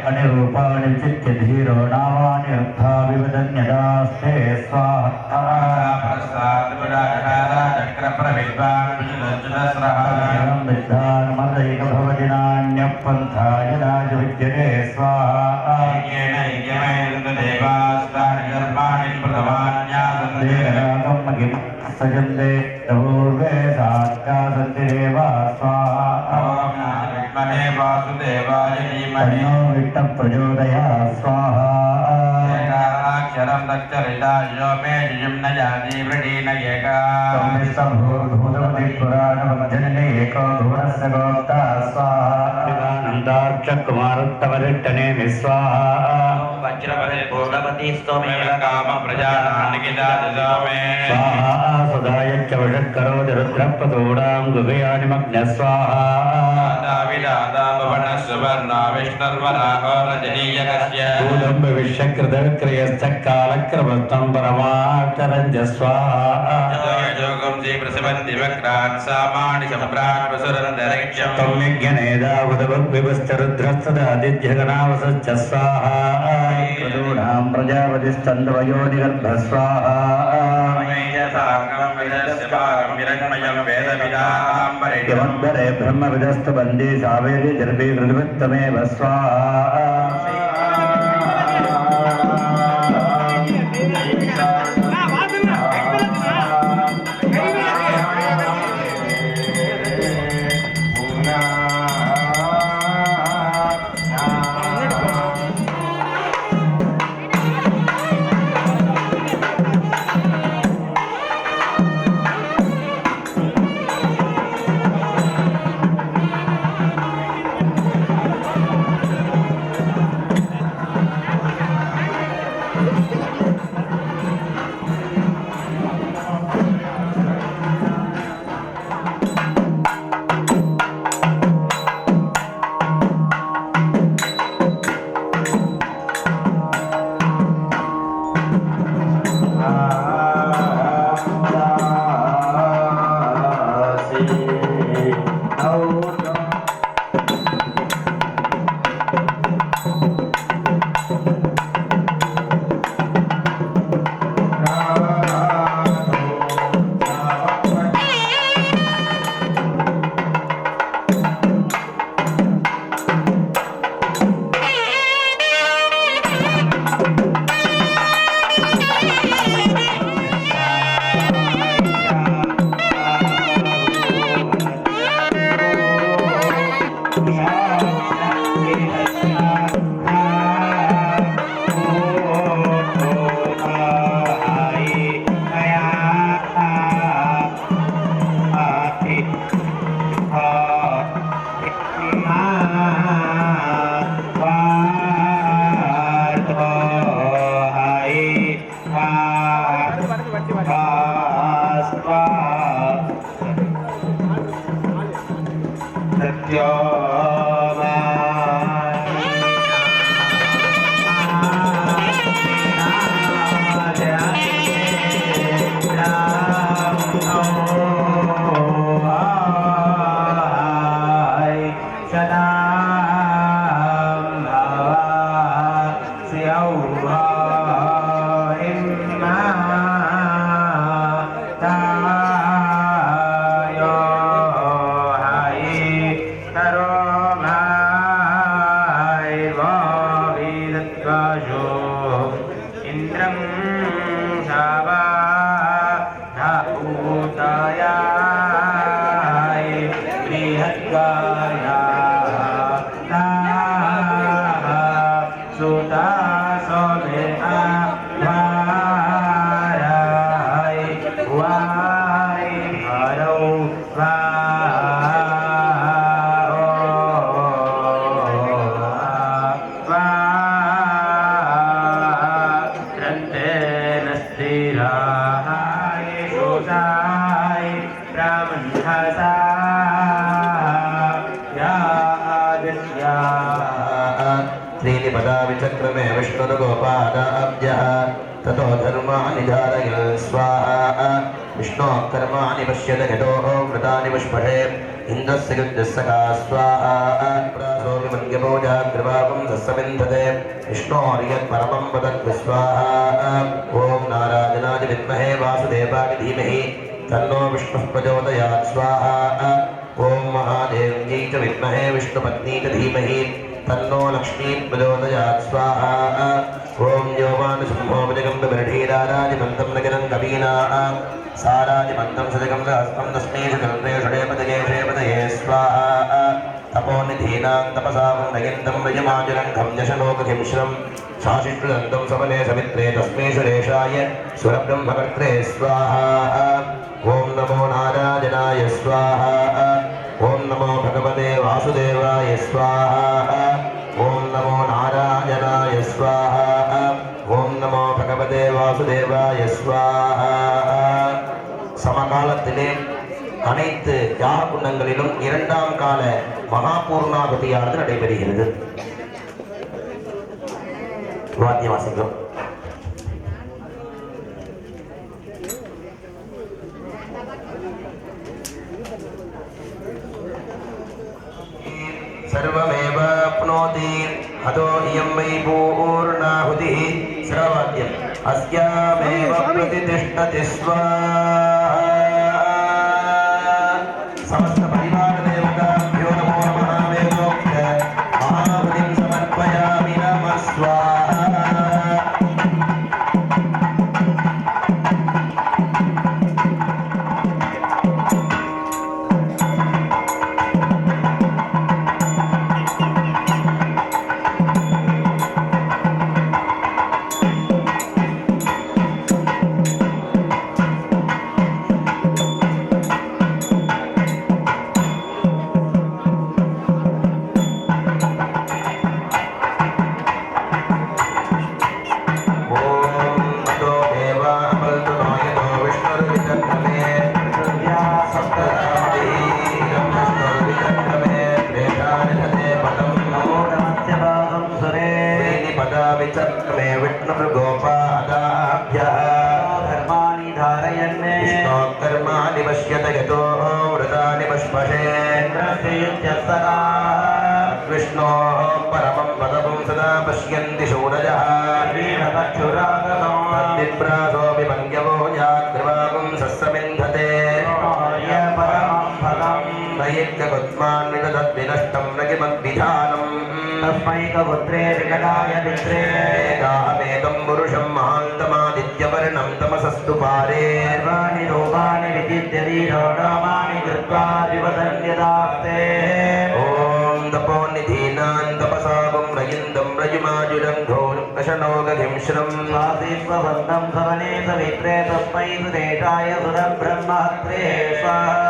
అనిరూపాణి చిత్యధీరో నామాని అర్థా వివదన్యదాస్తే స్వాహా విద్వాన్ మదైక భవతి నాణ్యపంథాయ రాజ విద్యతే స్వాహా సజందే పూర్వే సాక్షాసంతి దేవా స్వాహా తన్నో విష్ణ ప్రచోదయా స్వాహా భూతపతి పురాణవర్ధనే ఏకో భువనస్య గోప్తా స్వాహానందాక్ష కుమారోత్తమరిట్టనే స్వాహా వజ్రపతి పూర్ణపతి స్తోమేల కామ ప్రజానానికిదాదిలోమే స్వాహా సుధాయచ్చ వషత్కరోతి రుద్రపతూడాం గుహయాని మగ్న స్వాహా భూతం విశ్వకృత విక్రయస్థ కాలక్రమస్తం పరమాక్షరంజ స్వాహా రుద్రస్తదాదిత్యగణావసశ్చ స్వాహా ప్రజూనాం ప్రజాపతిశ్చంద్రవయో నిగర్భ స్వాహా యమద్వరే బ్రహ్మ విదస్తు బందీ సావేది జర్భి హృద్వత్తమేవ స్వాహా त्रीणि पदाविचक्रमे विष्णुर्गोपादाब्जः ततो धर्माणि धारयन् स्वाहा विष्णोः कर्माणि पश्यत यतोः व्रतानि पुष्पहे इन्द्रस्य युद्धस्सखा स्वाहा प्रासोऽभिमन्यपूजाग्रवापं सस्समिन्धते विष्णोर्यत्परमं वदद् स्वाहा ॐ नारायणाय विद्महे वासुदेवाय धीमहि तन्नो विष्णुः प्रचोदयात् स्वाहा ॐ महादेव्यै च विद्महे विष्णुपत्नी च धीमहि तन्नो लक्ष्मी प्रचोदयात् स्वाहा ॐ योमानुसम्भोपजगम्बरढीराराजिमन्तं नगरं कवीनां साराजिमन्तं सजगं सहस्रं तस्मै सुगन्धे षडेपदये षडेपदये स्वाहा तपोनिधीनां तपसा नयन्तं व्रजमाजलङ्घं यशलोकहिंश्रं शासिष्ठुदन्तं सबले सवित्रे तस्मै सुरेशाय सुरब्रह्मकर्त्रे स्वाहा ॐ नमो नारायणाय स्वाहा ॐ नमो भगवते वासुदेवाय स्वाहा ॐ नमो नारायणाय स्वाहा ॐ नमो भगवते वासुदेवाय स्वाहा சமகாலத்திலே அனைத்து யாக குண்டங்களிலும் இரண்டாம் கால மகாபூர்ணாகுதியானது நடைபெறுகிறது. வாத்தியம் வாசிக்கிறோம். सर्वमेवाप्नोति अतो इयं वै पूर्णाहुतिः सर्ववाद्यम् अस्यामेव प्रतिष्ठति स्वाहा समस्त परिवार देवताभ्यो नमो महावेदोक्त महाहुतिं समर्पयामि नमः स्वाहा विष्णोः परमं पदं सदा पश्यन्ति शूरजः तद्विप्रासोऽपि पङ्गवो याग्रवागुं सस्समिन्धते नैक्यकुत्मान्विदद्विनष्टं न किमद्विधानम् तस्मै कपुत्रे विकटाय मित्रे दाहमेतं पुरुषं महान्तमादित्यवर्णं तमसस्तु पारे सर्वाणि रूपाणि विचित्य वीरो नामानि कृत्वा विवदन्यदास्ते ॐ तपोनिधीनां तपसावं रयिन्दं रजुमाजुलं घोरुकशनोगहिंश्रं स्वासिस्वबन्धं सवने सवित्रे तस्मै सुदेशाय सुरब्रह्महत्रे स्वाहा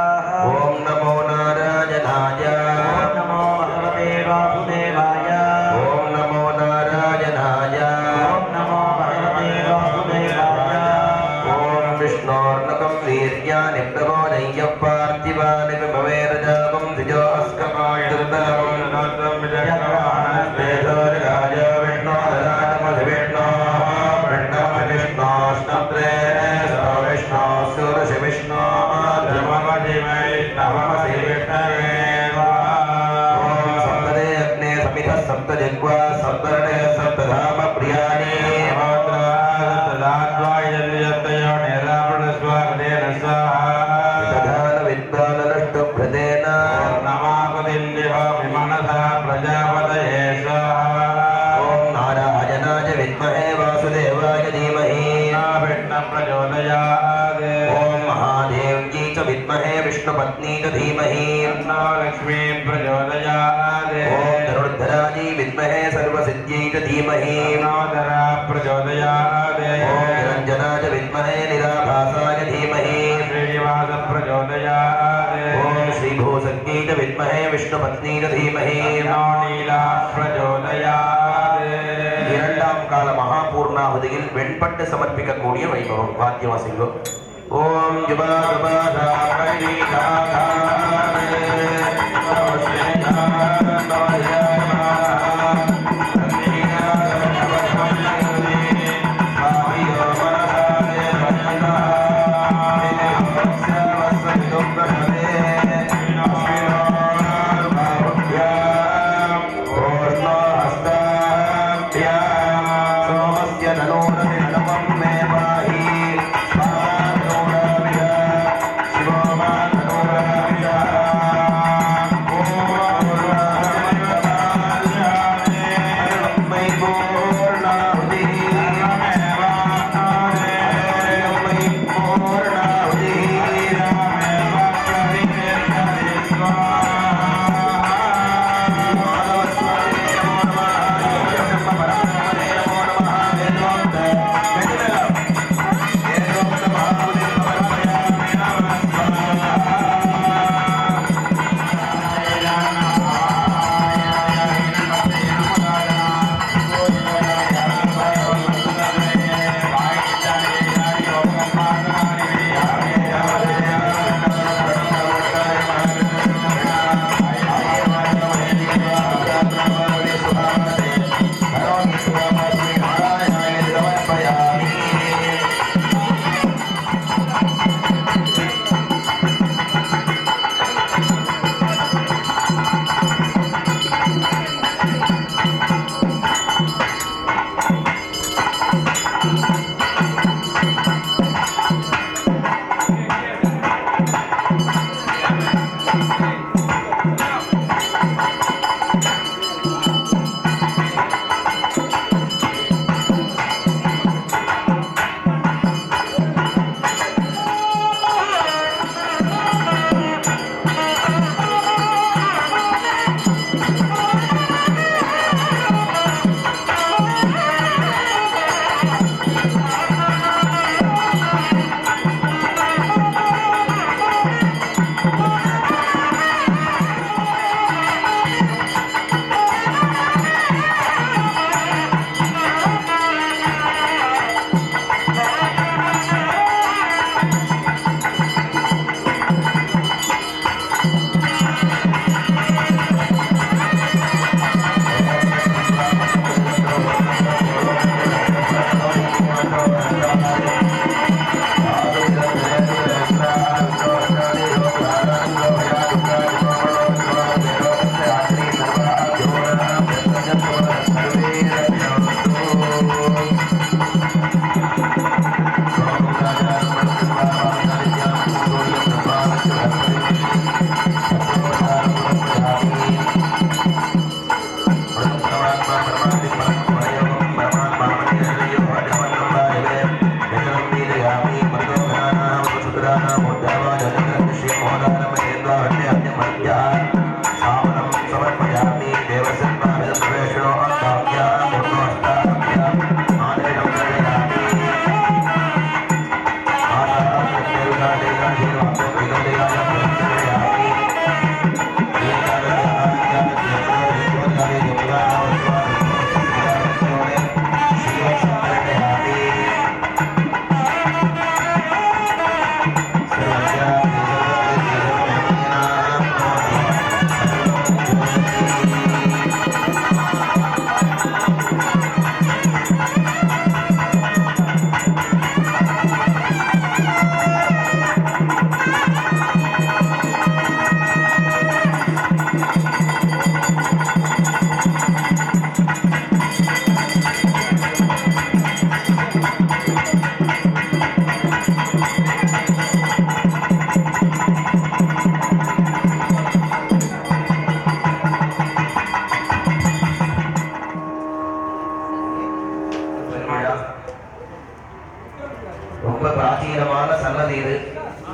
ॐ नमो नारायणाय ॐ नमो भगवते वासुदेवाय ॐ नमो नारायणाय ॐ नमो भगवते वासुदेवाय ॐ विष्णोर्नकं वीर्याणि प्रबोधय्य पार्थिवानि विभवेरजापं द्विजोऽस्कपाय दुर्बलम् सप्तजिह्वा सप्तर्णे सप्तधाम प्रियाणि विद्वानष्टभृतेन नमापतिन्दिवमिमनसा प्रजापतये स्वाहा ॐ नारायणाय विद्महे वासुदेवाय धीमहि विष्णु प्रचोदयात् ॐ महादेव्यै च विद्महे विष्णुपत्नी च धीमहि लक्ष्मी प्रचोदयात् ॐ धनुर्धरायै विद्महे सर्वसिद्ध्यै च धीमहि नवधरा प्रचोदयात् ॐ निरञ्जनाय विद्महे निराभासाय धीमहि श्रीनिवास प्रचोदयात् ॐ श्रीभूसज्ञै च विद्महे विष्णुपत्नी च धीमहि नीला प्रचोदयात् இரண்டாம் கால மகாபூர்ணாவதியில் வெண்பட்டு சமர்ப்பிக்கக்கூடிய வைபவம். வாத்தியவாசிகள் ஓம் யுபா பிராச்சீனமான சன்னதி இது.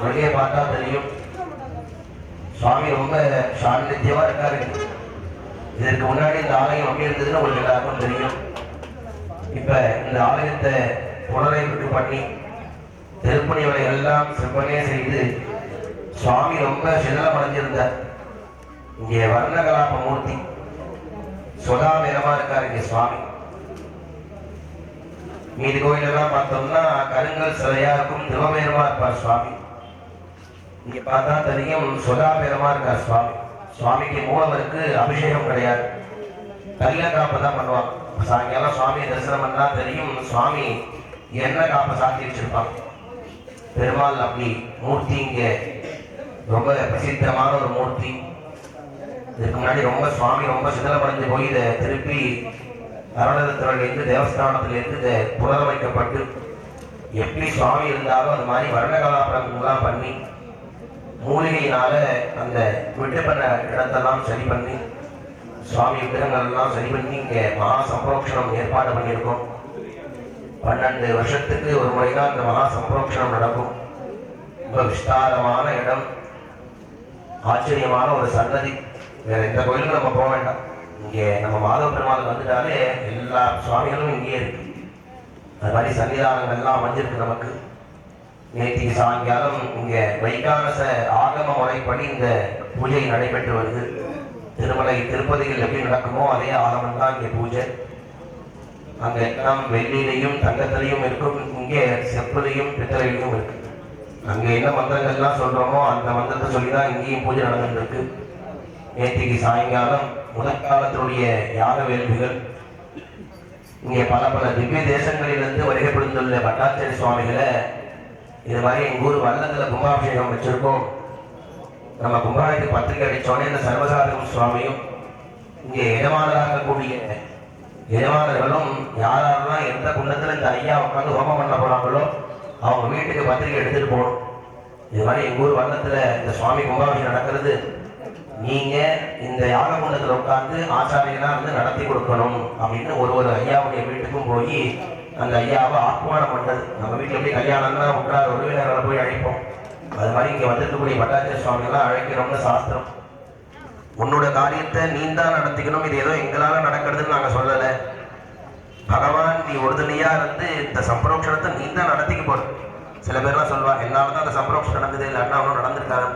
வெளியே பார்த்தா தெரியும். சுவாமி ரொம்ப சாநித்தியமா இருக்காரு. இதற்கு முன்னாடி இந்த ஆலயம் அப்படி இருந்ததுன்னு உங்களுக்கு எல்லாருக்கும் தெரியும். இப்ப இந்த ஆலயத்தை புனரைப்பு பண்ணி திருப்பணிகளை எல்லாம் செவ்வனே செய்து சுவாமி ரொம்ப சிதலம் அடைஞ்சிருந்தார். இங்கே வர்ணகலாப மூர்த்தி சுதாமேரமா இருக்காரு இங்க சுவாமி. மீது கோயிலெல்லாம் பார்த்தோம்னா கருங்கல் சிலையா இருக்கும், திருவமேரமா இருப்பார் சுவாமி. இங்க பார்த்தா தெரியும் சுதாமேரமா இருக்கார் சுவாமி. சுவாமிக்கு மூலவருக்கு அபிஷேகம் கிடையாது, கல்ல காப்பு தான் பண்ணுவாங்க. சாயங்காலம் சுவாமியை தரிசனம் பண்ணா தெரியும் சுவாமி எண்ணெய் காப்பை சாத்தி வச்சிருப்பாங்க. பெருமாள் அப்படி மூர்த்தி இங்க ரொம்ப பிரசித்தமான ஒரு மூர்த்தி. இதுக்கு முன்னாடி ரொம்ப சுவாமி ரொம்ப சிதலமடைஞ்சு போய் இதை திருப்பி அருணதத்திலிருந்து தேவஸ்தானத்திலிருந்து இதை புனரமைக்கப்பட்டு எப்படி சுவாமி இருந்தாலும் அது மாதிரி வர்ணகலாபங்கள்லாம் பண்ணி மூலிகையினால அந்த விட்டு பண்ண இடத்தெல்லாம் சரி பண்ணி சுவாமி விக்கிரகங்கள் எல்லாம் சரி பண்ணி இங்கே மகா சம்பரோக்ஷணம் ஏற்பாடு பண்ணியிருக்கோம். 12 வருஷத்துக்கு ஒரு முறைதான் இந்த மகா சம்பரோக்ஷணம் நடக்கும். ரொம்ப விஸ்தாரமான இடம், ஆச்சரியமான ஒரு சன்னதி. வேற எந்த கோயிலுக்கும் நம்ம போக வேண்டாம். இங்கே நம்ம மாதவ பெருமாள் வந்துட்டாலே எல்லா சுவாமிகளும் இங்கேயே இருக்கு. அது மாதிரி சன்னிதானங்கள்லாம் அமைஞ்சிருக்கு நமக்கு. நேற்று சாயங்காலம் இங்கே வைகானச ஆகம முறைப்படி இந்த பூஜை நடைபெற்று வருது. திருமலை திருப்பதியில் எப்படி நடக்குமோ அதே ஆகமம் தான் இங்கே பூஜை. அங்கே எல்லாம் வெள்ளியிலையும் தங்கத்திலையும் இருக்கும், இங்கே செப்புலையும் பித்தளையிலையும் இருக்கு. அங்கே என்ன மந்திரங்கள்லாம் சொல்றோமோ அந்த மந்திரத்தை சொல்லிதான் இங்கேயும் பூஜை நடந்துட்டு இருக்கு. நேற்றுக்கு சாயங்காலம் முதற்காலத்தினுடைய யாக வேள்விகள். இங்கே பல பல திவ்ய தேசங்களிலிருந்து வருகை புரிந்துள்ள பட்டாச்சாரிய சுவாமிகளை இது மாதிரி எங்கள் ஊர் வல்லத்தில் கும்பாபிஷேகம் வச்சிருக்கோம். நம்ம கும்பாபிஷேகத்துக்கு பத்திரிகை அடித்தோடனே இந்த சர்வசாதகம் சுவாமியும் இங்கே எஜமானராகக்கூடிய எஜமானர்களும் யாரெல்லாம் எந்த குண்டத்தில் இந்த ஐயா உட்காந்து ஹோமம் பண்ண போறாங்களோ அவங்க வீட்டுக்கு பத்திரிகை எடுத்துட்டு போகணும். இது மாதிரி எங்கள் ஊர் வல்லத்தில் இந்த சுவாமி கும்பாபிஷேகம் நடக்கிறது. நீங்க இந்த யாக குண்டத்தில் உட்காந்து ஆச்சாரியனா வந்து நடத்தி கொடுக்கணும் அப்படின்னு ஒரு ஐயாவுடைய வீட்டுக்கும் போய் அந்த ஐயாவை ஆத்மானம் பண்றது. நம்ம வீட்டில் எப்படி கல்யாணம்னா உட்கார் உறவினர்களை போய் அழைப்போம், அது மாதிரி இங்கே வந்திருக்கக்கூடிய பட்டாச்சாரிய சுவாமிகள்லாம் அழைக்கிறோம்னு சாஸ்திரம். உன்னோட காரியத்தை நீ தான் நடத்திக்கணும், இது ஏதோ எங்களால நடக்கிறதுன்னு நாங்கள் சொல்லலை. பகவான் நீ ஒருதலையா இருந்து இந்த சம்பரோக்ஷணத்தை நீ தான் நடத்திக்க போற. சில பேர்லாம் சொல்லுவா என்னால தான் அந்த சம்பரோக்ஷம் நடக்குது, இல்லாட்டா அவனும் நடந்திருக்காரு.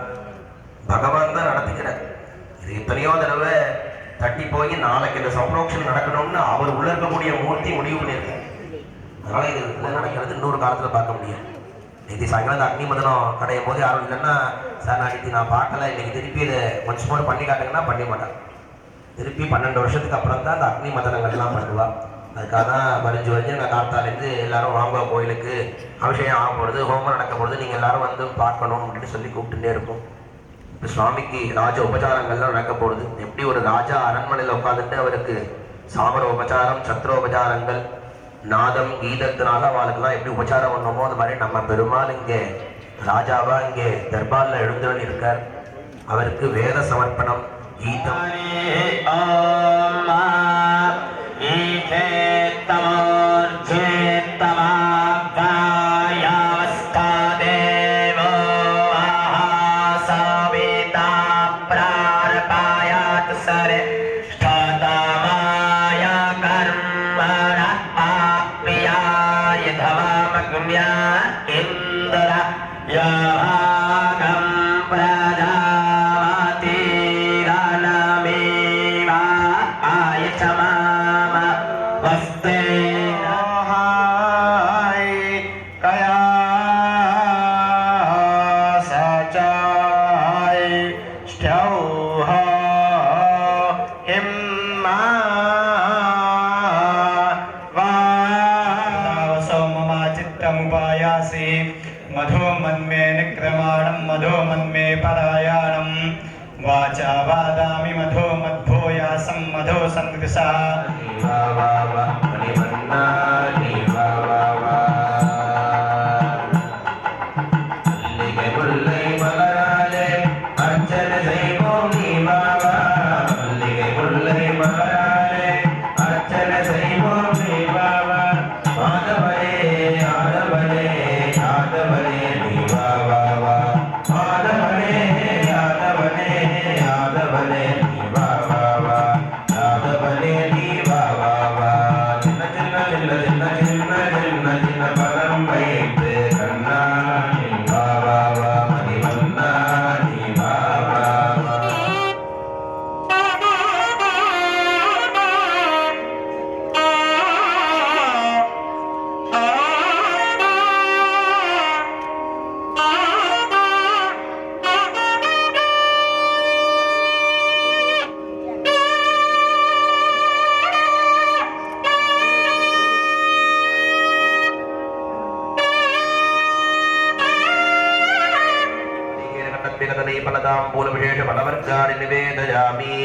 பகவான் தான் நடத்திக்கிற. இது எத்தனையோ தடவை தட்டி போய் நாளைக்கு இந்த சம்பரோக்ஷம் நடக்கணும்னு அவர் உள்ள இருக்கக்கூடிய மூர்த்தி முடிவு பண்ணியிருக்கு. அதனால இது நடக்கிறது இன்னொரு காலத்தில் பார்க்க முடியும். நேற்று சாயங்காலம் இந்த அக்னி மதனம் அடையும் போது யாரும் இல்லைன்னா சார் நாளைக்கு நான் பார்க்கல, இன்னைக்கு திருப்பி இதை கொஞ்சம் மோர் பண்ணி காட்டுங்கன்னா பண்ணி மாட்டாங்க. திருப்பி 12 வருஷத்துக்கு அப்புறம் தான் அந்த அக்னி மதனங்கள்லாம் பண்ணுவா. அதுக்காக தான் வரைஞ்சு நான் காத்தாலேருந்து எல்லாரும் வாங்க கோயிலுக்கு அபிஷேகம் ஆக போகிறது, ஹோமம் நடக்க போகிறது, நீங்கள் எல்லாரும் வந்து பார்க்கணும் அப்படின்னு சொல்லி கூப்பிட்டுட்டே இருக்கும். இப்போ சுவாமிக்கு ராஜ உபச்சாரங்கள்லாம் நடக்க போகுது. எப்படி ஒரு ராஜா அரண்மனையில் உட்காந்துட்டு அவருக்கு சாமர உபச்சாரம் சத்திர உபச்சாரங்கள் நாதம் கீதத்தினால அவளுக்கெல்லாம் எப்படி உபச்சாரம் பண்ணணுமோ அது மாதிரி நம்ம பெருமாள் இங்கே ராஜாவா இங்கே தர்பாரில் எழுந்தவன் இருக்கார். அவருக்கு வேத சமர்ப்பணம் கீதம் मधो मन्मे निक्रमाणं मधो मन्मे परायाणं वाचा वादामि मधो मद्भूयासं मधो संकृसा ஆதவரே फलताम्बूलविशेषफलवर्गाणि निवेदयामि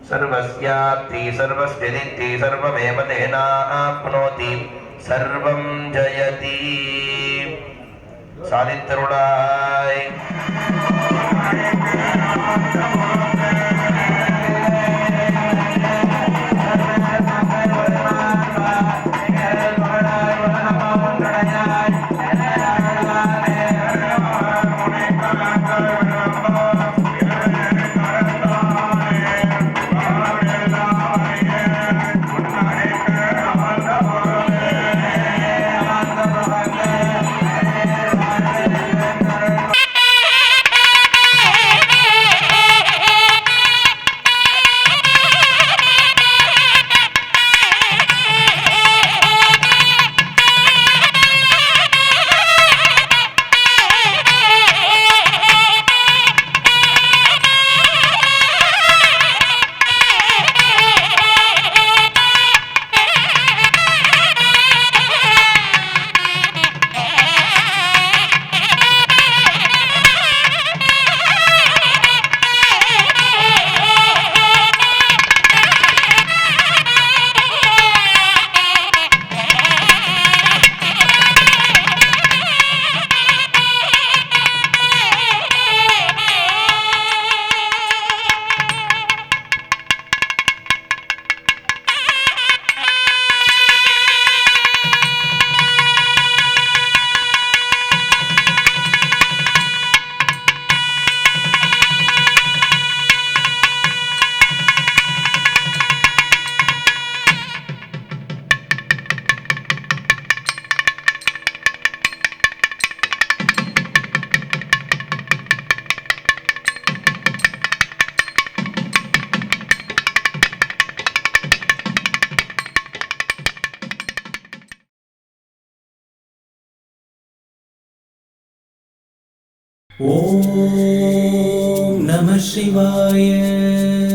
सर्वस्यात्ति सर्वस्यदित्ति सर्वमेव तेनाप्नोति सर्वं जयति सादितरुणाय ॐ नमः शिवाय